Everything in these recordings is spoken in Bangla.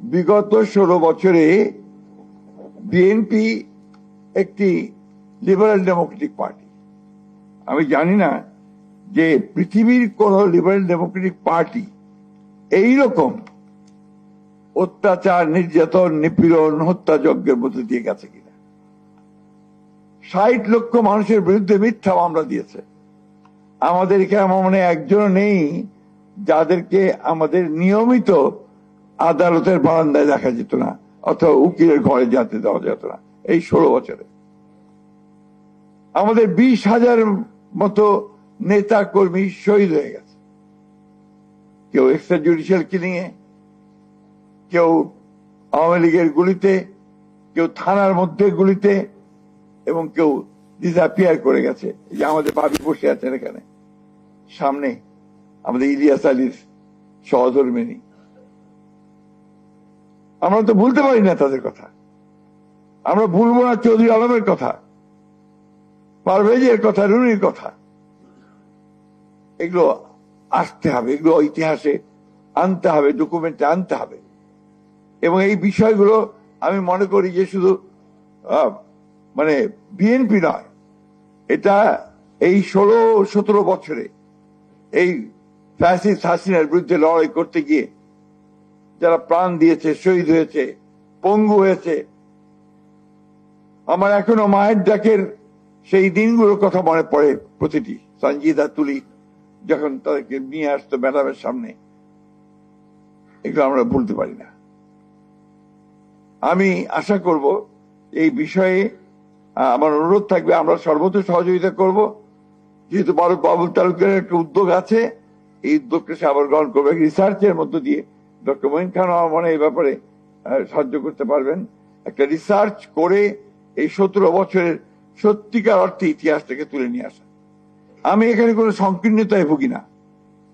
বিগত 16 বছরে বিএনপি একটি লিবারেল ডেমোক্রেটিক পার্টি। আমি জানি না যে পৃথিবীর কোন লিবারেল ডেমোক্রেটিক পার্টি এইরকম অত্যাচার, নির্যাতন, নিপীড়ন, হত্যাযজ্ঞের মধ্যে দিয়ে গেছে কিনা। 60 লক্ষ মানুষের বিরুদ্ধে মিথ্যা মামলা দিয়েছে। আমাদের এখানে আমার মনে একজন নেই যাদেরকে আমাদের নিয়মিত আদালতের বারান্দায় দেখা যেত না অথবা উকিলের ঘরে যেতে দেওয়া যেত না। এই 16 বছরে আমাদের 20,000 মতো নেতা কর্মী শহীদ হয়ে গেছে, কেউ এক্সট্রা জুডিশিয়াল কিলিং এ, কেউ আওয়ামী লীগের গুলিতে, কেউ থানার মধ্যে গুলিতে, এবং কেউ ডিসঅ্যাপিয়ার করে গেছে। যে আমাদের ভাবি বসে আছেন এখানে সামনে, আমাদের ইলিয়াস আলীর সহধর্মিনী। আমরা তো ভুলতে পারি না তাদের কথা। আমরা ভুলবো না চৌধুরী আলমের কথা, পারভেজের কথা, রুনির কথা। এগুলো আসতে হবে, এগুলো ইতিহাসে আনতে হবে, ডকুমেন্টে আনতে হবে। এবং এই বিষয়গুলো আমি মনে করি যে শুধু মানে বিএনপি নয়, এটা এই 16-17 বছরে এই ফ্যাসিস্ট হাসিনার বিরুদ্ধে লড়াই করতে গিয়ে যারা প্রাণ দিয়েছে, শহীদ হয়েছে, পঙ্গু হয়েছে, আমার এখনো মায়ের ডাকের সেই দিনগুলোর কথা মনে পড়ে। প্রতিটি সঞ্জিদা তুলি যখন তাদেরকে নিয়ে আসতো ম্যাডামের সামনে, এগুলো আমরা ভুলতে পারি না। আমি আশা করব এই বিষয়ে আমার অনুরোধ থাকবে, আমরা সর্বত্র সহযোগিতা করব। যেহেতু বাবুল তালুকদারের একটা উদ্যোগ আছে, এই উদ্যোগকে সে আবার গ্রহণ করবে রিসার্চের মধ্য দিয়ে। ডক্টর মঈন খান আমার মনে এই ব্যাপারে সাহায্য করতে পারবেন। একটা রিসার্চ করে এই 17 বছরের সত্যিকার অর্থে ইতিহাসটাকে তুলে নিয়ে আসা। আমি এখানে কোনো সংকীর্ণতায় ভুগি না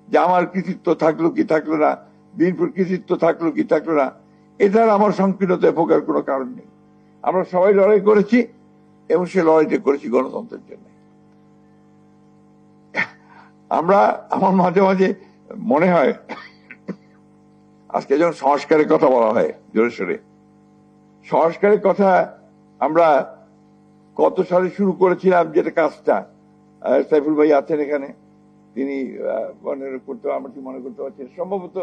যে আমার কৃতিত্ব থাকলো কি থাকলো না, বিএনপির কৃতিত্ব থাকলো কি থাকলো না, এটার আমার সংকীর্ণতায় ভোগার কোনো কারণ নেই। আমরা সবাই লড়াই করেছি এবং সে লড়াইটা করেছি গণতন্ত্রের জন্য। আমার মাঝে মাঝে মনে হয়, আজকে যখন সংস্কারের কথা বলা হয় জোরে সোরে, সংস্কারের কথা আমরা কত সালে শুরু করেছিলাম, যেটা কাজটা সাইফুল ভাই আছেন এখানে, তিনি মনে করতে পারছেন, সম্ভবত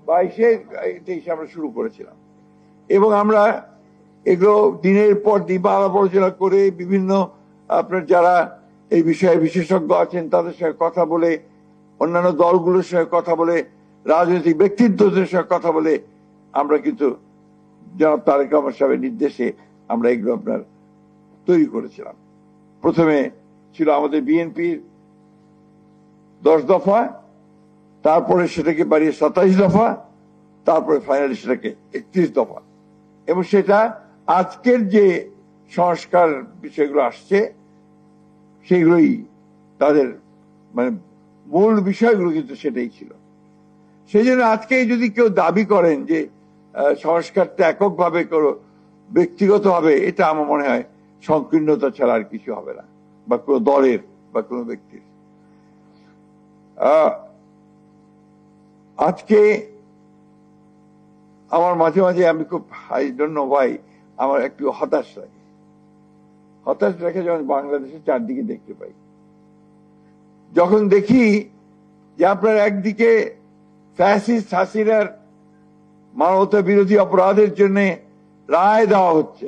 22-23 আমরা শুরু করেছিলাম। এবং আমরা এগুলো দিনের পর দিন আলোচনা করে বিভিন্ন আপনার যারা এই বিষয়ে বিশেষজ্ঞ আছেন তাদের সঙ্গে কথা বলে, অন্যান্য দলগুলোর সঙ্গে কথা বলে, রাজনৈতিক ব্যক্তিত্বদের সঙ্গে কথা বলে আমরা কিন্তু জনাব তারেক রহমান সাহেবের নির্দেশে আমরা এগুলো আপনার তৈরি করেছিলাম। প্রথমে ছিল আমাদের বিএনপির 10 দফা, তারপরে সেটাকে বাড়িয়ে 27 দফা, তারপরে ফাইনালি সেটাকে 31 দফা। এবং সেটা আজকের যে সংস্কার বিষয়গুলো আসছে সেগুলোই তাদের মানে মূল বিষয়গুলো কিন্তু সেটাই ছিল। সেই জন্য আজকে যদি কেউ দাবি করেন যে সংস্কারটা এককভাবে করো, ব্যক্তিগত হবে, এটা আমার মনে হয় সংকীর্ণতা ছাড়া আর কিছু হবে না, বা কোনো দলের বা কোনো ব্যক্তির। আজকে আমার মাঝে মাঝে আমি খুব ভাই আমার একটু হতাশ লাগে যখন বাংলাদেশের চারদিকে দেখতে পাই, যখন দেখি যে আপনার একদিকে ফ্যাসিস্ট হাসিনার মানবতা বিরোধী অপরাধের জন্য রায় দেওয়া হচ্ছে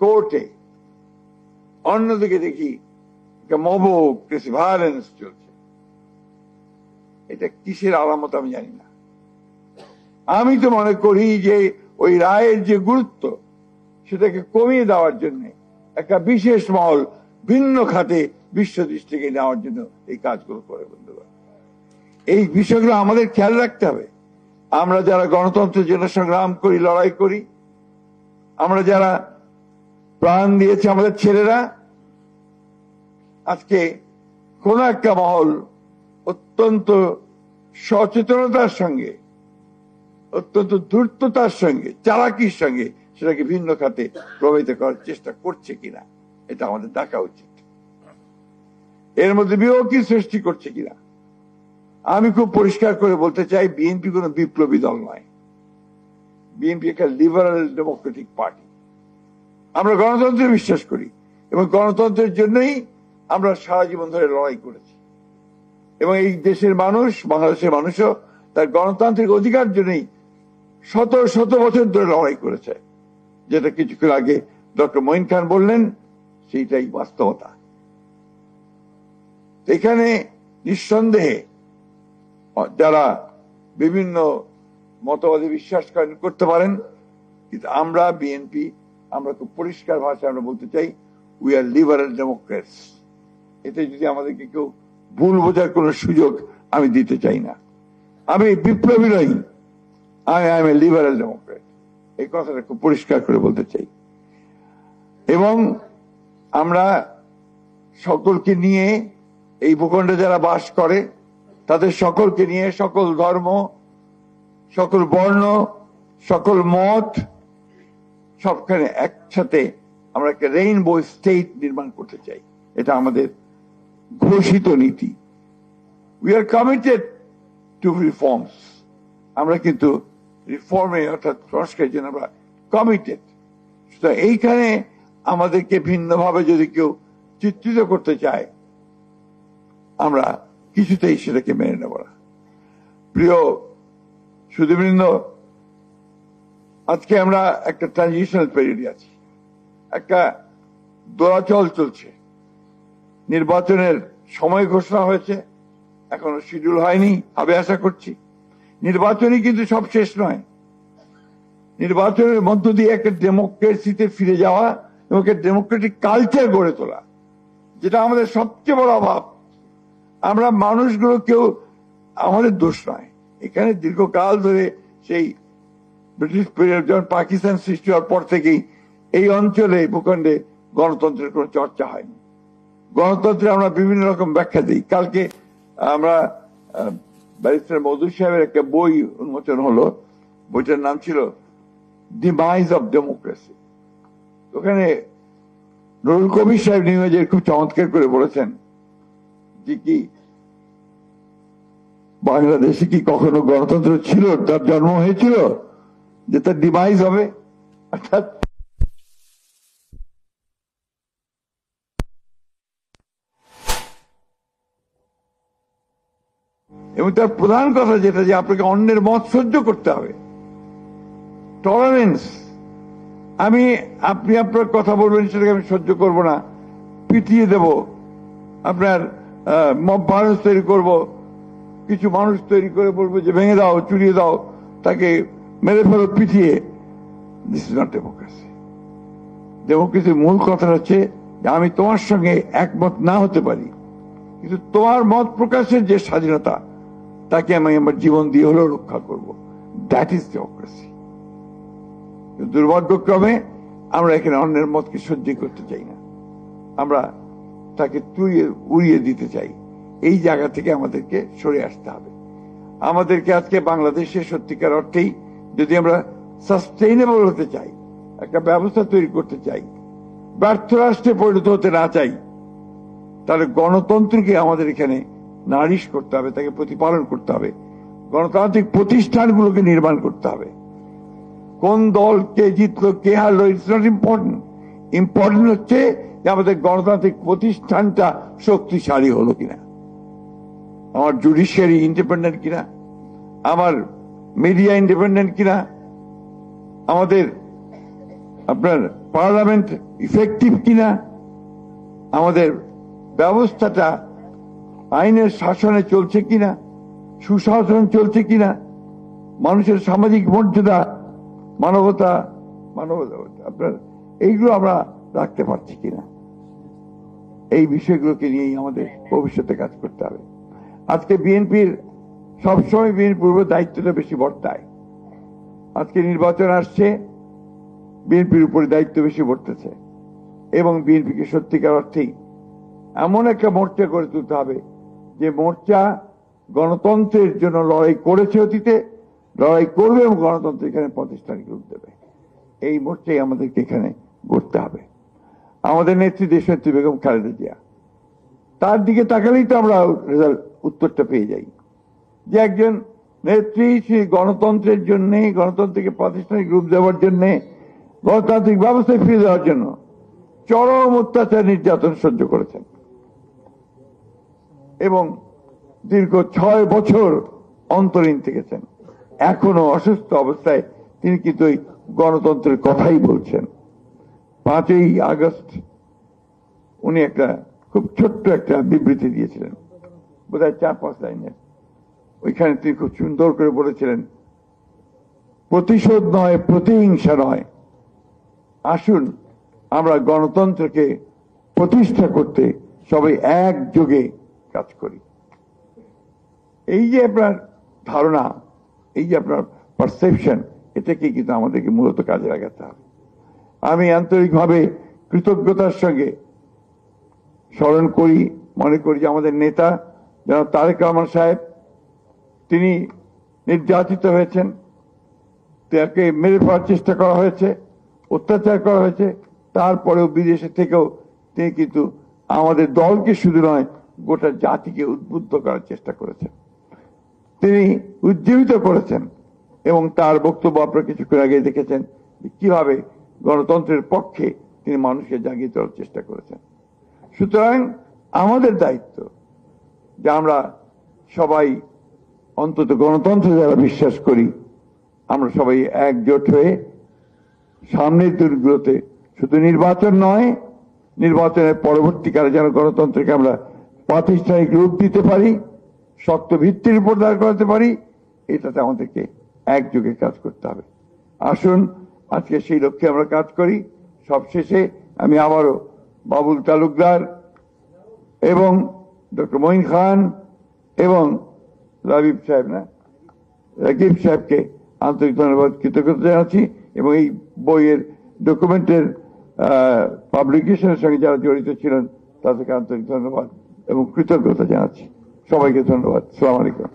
কোর্টে, অন্যদিকে দেখি মব ভায়োলেন্স চলছে। এটা কিসের আলামত আমি জানি না। আমি তো মনে করি যে ওই রায়ের যে গুরুত্ব সেটাকে কমিয়ে দেওয়ার জন্য একটা বিশেষ মহল ভিন্ন খাতে বিশ্ব দৃষ্টিকে নেওয়ার জন্য এই কাজগুলো করে। বন্ধুরা, এই বিষয়গুলো আমাদের খেয়াল রাখতে হবে। আমরা যারা গণতন্ত্রের জন্য সংগ্রাম করি, লড়াই করি, আমরা যারা প্রাণ দিয়েছে আমাদের ছেলেরা, আজকে কোন একটা মহল অত্যন্ত সচেতনতার সঙ্গে, অত্যন্ত ধূর্ততার সঙ্গে, চালাকির সঙ্গে সেটাকে ভিন্ন খাতে প্রভাবিত করার চেষ্টা করছে কিনা এটা আমাদের দেখা উচিত। এর মধ্যে বিভক্তি সৃষ্টি করছে কিনা। আমি খুব পরিষ্কার করে বলতে চাই, বিএনপি কোনো বিপ্লবী দল নয়। বিএনপি একটা লিবারাল ডেমোক্রেটিক পার্টি। আমরা গণতন্ত্রে বিশ্বাস করি এবং গণতন্ত্রের জন্যই আমরা সারা জীবন ধরে লড়াই করেছি, এবং এই দেশের মানুষ, বাংলাদেশের মানুষও তার গণতান্ত্রিক অধিকার জন্যই শত শত বছর ধরে লড়াই করেছে। যেটা কিছুক্ষণ আগে ডক্টর মঈন খান বললেন, সেইটাই বাস্তবতা। এখানে নিঃসন্দেহে যারা বিভিন্ন মতবাদে বিশ্বাস করতে পারেন, কিন্তু আমরা বিএনপি, আমরা খুব পরিষ্কার ভাষায় আমরা বলতে চাই, উই আর লিবারাল ডেমোক্রেটস। এতে যদি আমাদেরকে কেউ ভুল বোঝার কোন সুযোগ আমি দিতে চাই না। আমি বিপ্লবী নই, I M A liberal Democrat, এই কথাটা খুব পরিষ্কার করে বলতে চাই। এবং আমরা সকলকে নিয়ে, এই ভূখণ্ডে যারা বাস করে তাদের সকলকে নিয়ে, সকল ধর্ম, সকল বর্ণ, সকল মত, সবখানে একসাথে আমরা একটা রেইনবো স্টেট নির্মাণ করতে চাই। এটা আমাদের ঘোষিত নীতি। We are committed two reforms. আমরা কিন্তু রিফর্মে, অর্থাৎ সংস্কারের জন্য আমরা কমিটেড। এইখানে আমাদেরকে ভিন্নভাবে যদি কেউ চিত্রিত করতে চায়, আমরা কিছুতেই সেটাকে মেনে নেব না। প্রিয় সুধীবৃন্দ, আজকে আমরা একটা ট্রানজিশনাল পিরিয়ডে আছি, একটা দোলাচল চলছে। নির্বাচনের সময় ঘোষণা হয়েছে, এখনো শিডিউল হয়নি, হবে আশা করছি। নির্বাচনই কিন্তু সব শেষ নয়। নির্বাচনের মধ্য দিয়ে একটা ডেমোক্রেসিতে ফিরে যাওয়া এবং একটা ডেমোক্রেটিক কালচার গড়ে তোলা, যেটা আমাদের সবচেয়ে বড় অভাব। আমরা মানুষগুলো কেউ, আমাদের দোষ নয়। এখানে দীর্ঘকাল ধরে সেই ব্রিটিশ পিরিয়ড, যখন পাকিস্তান সৃষ্টি হওয়ার পর থেকেই এই অঞ্চলে, ভূখণ্ডে গণতন্ত্রের কোন চর্চা হয়নি। গণতন্ত্রে আমরা বিভিন্ন রকম ব্যাখ্যা দিই। কালকে আমরা ব্যারিস্টার মওদুদ সাহেবের একটা বই উন্মোচন হলো, বইটার নাম ছিল ডিমাইজ অফ ডেমোক্রেসি। ওখানে নুরুল কবির সাহেব নিউজের খুব চমৎকার করে বলেছেন যে কি বাংলাদেশে কি কখনো গণতন্ত্র ছিল, তার জন্ম হয়েছিল যে তার ডিমাইজ হবে। অর্থাৎ এবং তার প্রধান কথা যেটা, যে আপনাকে অন্যের মত সহ্য করতে হবে, টলারেন্স। আপনি আপনার কথা বলবেন, সেটাকে আমি সহ্য করব না, পিটিয়ে দেব, আপনার মব ভায়োলেন্স তৈরি করব, কিছু মানুষ তৈরি করে বলবো যে ভেঙে দাও, চুরিয়ে দাও, তাকে মেরে ফেলো পিটিয়ে। This is not democracy. ডেমোক্রেসির মূল কথা হচ্ছে যে আমি তোমার সঙ্গে একমত না হতে পারি, কিন্তু তোমার মত প্রকাশের যে স্বাধীনতা, তাকে আমি আমার জীবন দিয়ে হলেও রক্ষা করব। That is democracy. দুর্ভাগ্যক্রমে আমরা এখানে অন্যের মতকে সহ্য করতে চাই না, আমরা তাকে উড়িয়ে দিতে চাই। এই জায়গা থেকে আমাদেরকে সরে আসতে হবে। আমাদেরকে আজকে বাংলাদেশে সত্যিকার অর্থেই যদি আমরা সাস্টেইনেবল হতে চাই, একটা ব্যবস্থা তৈরি করতে চাই, ব্যর্থ রাষ্ট্রে পরিণত হতে না চাই, তাহলে গণতন্ত্রকে আমাদের এখানে নারিশ করতে হবে, তাকে প্রতিপালন করতে হবে, গণতান্ত্রিক প্রতিষ্ঠানগুলোকে নির্মাণ করতে হবে। কোন দল কে জিতলো, কে হারলো, ইটস নট ইম্পর্টেন্ট। ইম্পর্টেন্ট হচ্ছে যে আমাদের গণতান্ত্রিক প্রতিষ্ঠানটা শক্তিশালী হলো কিনা, আমার জুডিশিয়ারি ইন্ডিপেন্ডেন্ট কিনা, আমার মিডিয়া ইন্ডিপেন্ডেন্ট কিনা, আমাদের আপনার পার্লামেন্ট ইফেক্টিভ কিনা, আমাদের ব্যবস্থাটা আইনের শাসনে চলছে কিনা, সুশাসন চলছে কিনা, মানুষের সামাজিক মর্যাদা, মানবতা আপনার এইগুলো আমরা রাখতে পারছি কিনা, এই বিষয়গুলোকে নিয়েই আমাদের ভবিষ্যতে কাজ করতে হবে। আজকে বিএনপির সবসময় বিএনপির উপর দায়িত্বটা বেশি বর্তায়। আজকে নির্বাচন আসছে, বিএনপির উপরে দায়িত্ব বেশি বর্তেছে, এবং বিএনপিকে সত্যিকার অর্থেই এমন একটা মোর্চা গড়ে তুলতে হবে যে মোর্চা গণতন্ত্রের জন্য লড়াই করেছে অতীতে, লড়াই করবে এবং গণতন্ত্র এখানে প্রাতিষ্ঠানিক রূপ দেবে। এই মোর্চাই আমাদেরকে এখানে গড়তে হবে। আমাদের নেত্রী দেশনেত্রী বেগম খালেদা জিয়া, তার দিকে তাকালেই তো আমরা উত্তরটা পেয়ে যাই। যে একজন নেত্রী সেই গণতন্ত্রের জন্য, গণতন্ত্রকে প্রাতিষ্ঠানিক রূপ দেওয়ার জন্য, গণতান্ত্রিক ব্যবস্থায় ফিরে দেওয়ার জন্য চরম অত্যাচার নির্যাতন সহ্য করেছেন এবং দীর্ঘ 6 বছর অন্তরীণ থেকেছেন। এখনো অসুস্থ অবস্থায় তিনি কিন্তু ওই গণতন্ত্রের কথাই বলছেন। 5ই আগস্ট উনি একটা খুব ছোট্ট একটা বিবৃতি দিয়েছিলেন, বোধহয় 4-5 লাইনের। ওইখানে তিনি খুব সুন্দর করে বলেছিলেন, প্রতিশোধ নয়, প্রতিহিংসা নয়, আসুন আমরা গণতন্ত্রকে প্রতিষ্ঠা করতে সবাই একযোগে কাজ করি। এই যে আপনার ধারণা, এই যে আপনার পারসেপশন, এটাকে কিন্তু আমাদেরকে মূলত কাজে লাগাতে হবে। আমি আন্তরিকভাবে কৃতজ্ঞতার সঙ্গে স্মরণ করি, মনে করি যে আমাদের নেতা জনাব তারেক রহমান সাহেব, তিনি নির্যাতিত হয়েছেন, তাকে মেরে ফেলার চেষ্টা করা হয়েছে, অত্যাচার করা হয়েছে, তারপরেও বিদেশে থেকেও তিনি কিন্তু আমাদের দলকে শুধু নয় গোটা জাতিকে উদ্বুদ্ধ করার চেষ্টা করেছেন, তিনি উজ্জীবিত করেছেন। এবং তার বক্তব্য আপনারা কিছুক্ষণ আগে দেখেছেন কিভাবে গণতন্ত্রের পক্ষে তিনি মানুষকে জাগিয়ে তোলার চেষ্টা করেছেন। সুতরাং আমাদের দায়িত্ব যে আমরা সবাই অন্তত গণতন্ত্রে যারা বিশ্বাস করি, আমরা সবাই একজোট হয়ে সামনের দিনগুলোতে শুধু নির্বাচন নয়, নির্বাচনের পরবর্তীকালে যেন গণতন্ত্রকে আমরা প্রাতিষ্ঠানিক রূপ দিতে পারি, শক্ত ভিত্তির উপর দাঁড় করাতে পারি, এটাতে আমাদেরকে একযোগে কাজ করতে হবে। আসুন আজকে সেই লক্ষ্যে আমরা কাজ করি। সবশেষে আমি আবারও বাবুল তালুকদার এবং ডক্টর মঈন খান এবং রাকিব সাহেবকে আন্তরিক ধন্যবাদ, কৃতজ্ঞতা জানাচ্ছি এবং এই বইয়ের ডকুমেন্টের পাবলিকেশনের সঙ্গে যারা জড়িত ছিলেন তাদেরকে আন্তরিক ধন্যবাদ এবং কৃতজ্ঞতা জানাচ্ছি। সবাইকে ধন্যবাদ। আসসালামু আলাইকুম।